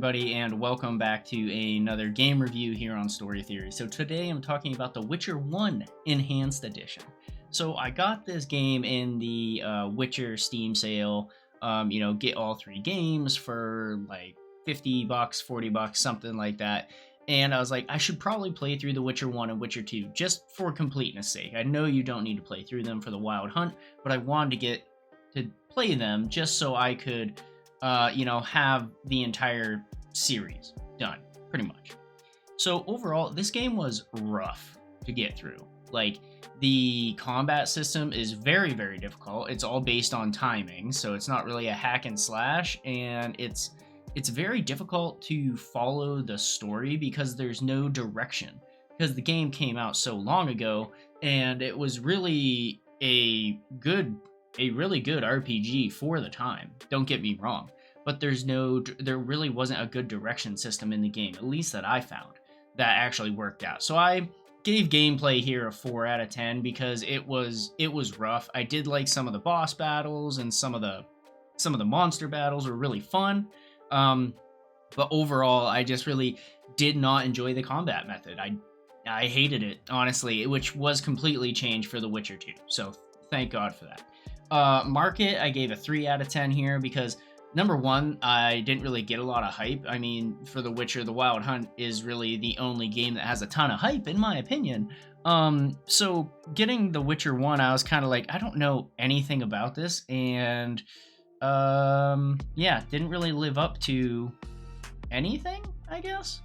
everybody, and welcome back to another game review here on Story Theory. So today I'm talking about The Witcher 1 Enhanced Edition. So I got this game in the Witcher Steam sale, get all three games for like $50, $40, something like that. And I was like, I should probably play through The Witcher 1 and Witcher 2 just for completeness sake. I know you don't need to play through them for the Wild Hunt, but I wanted to get to play them just so I could have the entire series done, pretty much. So overall, this game was rough to get through. Like, the combat system is very, very difficult. It's all based on timing, so it's not really a hack and slash, and it's very difficult to follow the story because there's no direction. Because the game came out so long ago, and it was really a really good RPG for the time. Don't get me wrong. But there really wasn't a good direction system in the game, at least that I found, that actually worked out. So I gave gameplay here a 4 out of 10 because it was rough. I did like some of the boss battles, and some of the monster battles were really fun. But overall, I just really did not enjoy the combat method. I hated it, honestly, which was completely changed for The Witcher 2. So thank God for that. Market, I gave a 3 out of 10 here because number one, I didn't really get a lot of hype. I mean, for The Witcher, The Wild Hunt is really the only game that has a ton of hype, in my opinion. So getting The Witcher 1, I was kind of like, I don't know anything about this, and didn't really live up to anything, I guess.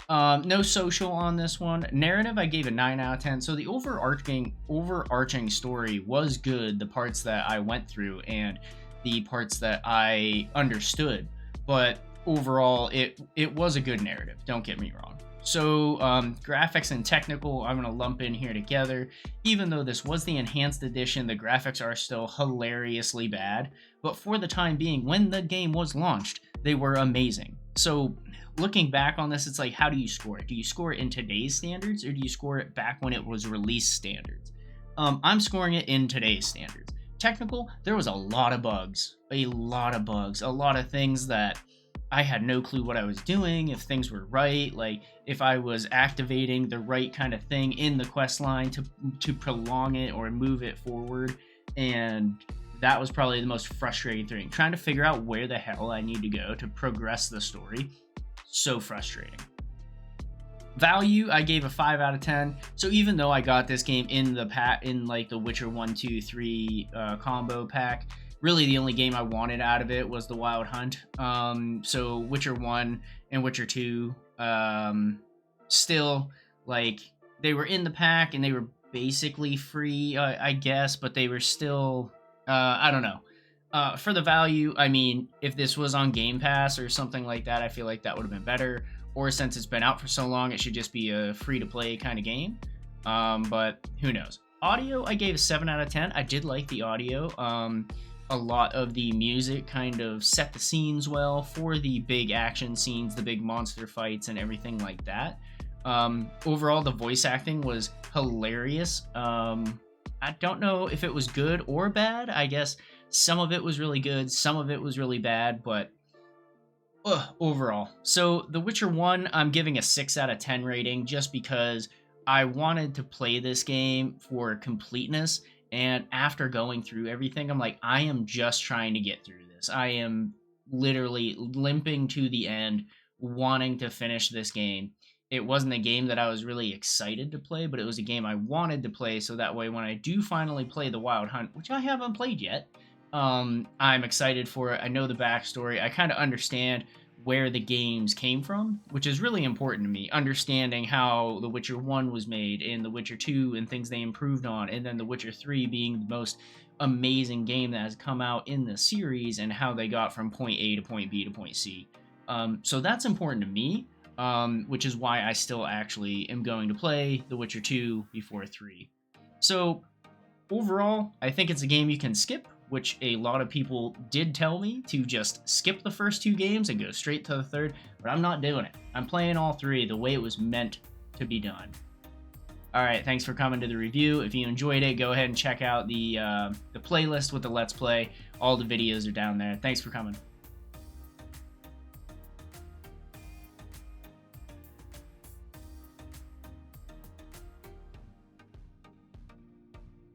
No social on this one. Narrative, I gave a 9 out of 10. So the overarching story was good, the parts that I went through, and the parts that I understood, but overall it was a good narrative, don't get me wrong. So graphics and technical, I'm going to lump in here together. Even though this was the enhanced edition, the graphics are still hilariously bad, but for the time being, when the game was launched, they were amazing. So looking back on this, it's like, how do you score it? Do you score it in today's standards, or do you score it back when it was release standards? I'm scoring it in today's standards. Technical, there was a lot of bugs, a lot of things that I had no clue what I was doing, if things were right, like if I was activating the right kind of thing in the quest line to prolong it or move it forward, and that was probably the most frustrating thing, trying to figure out where the hell I need to go to progress the story. So frustrating. Value, I gave a 5 out of 10. So even though I got this game in the pack, in like the Witcher 1, 2, 3 combo pack, really the only game I wanted out of it was the Wild Hunt. So Witcher 1 and Witcher 2, still, like, they were in the pack and they were basically free, I guess, but they were still, I don't know. For the value, I mean, if this was on Game Pass or something like that, I feel like that would have been better. Or since it's been out for so long, it should just be a free-to-play kind of game. But who knows? Audio, I gave a 7 out of 10. I did like the audio. A lot of the music kind of set the scenes well for the big action scenes, the big monster fights, and everything like that. Overall, the voice acting was hilarious. I don't know if it was good or bad. I guess some of it was really good, some of it was really bad, but overall. So The Witcher 1, I'm giving a 6 out of 10 rating just because I wanted to play this game for completeness, and after going through everything, I'm like, I am just trying to get through this. I am literally limping to the end, wanting to finish this game. It wasn't a game that I was really excited to play, but it was a game I wanted to play, so that way when I do finally play the Wild Hunt, which I haven't played yet, I'm excited for it. I know the backstory. I kind of understand where the games came from, which is really important to me. Understanding how The Witcher 1 was made, and The Witcher 2 and things they improved on, and then The Witcher 3 being the most amazing game that has come out in the series, and how they got from point A to point B to point C. So that's important to me, which is why I still actually am going to play The Witcher 2 before 3. So overall, I think it's a game you can skip, which a lot of people did tell me to just skip the first 2 games and go straight to the third, but I'm not doing it. I'm playing all 3 the way it was meant to be done. Alright, thanks for coming to the review. If you enjoyed it, go ahead and check out the playlist with the Let's Play. All the videos are down there. Thanks for coming.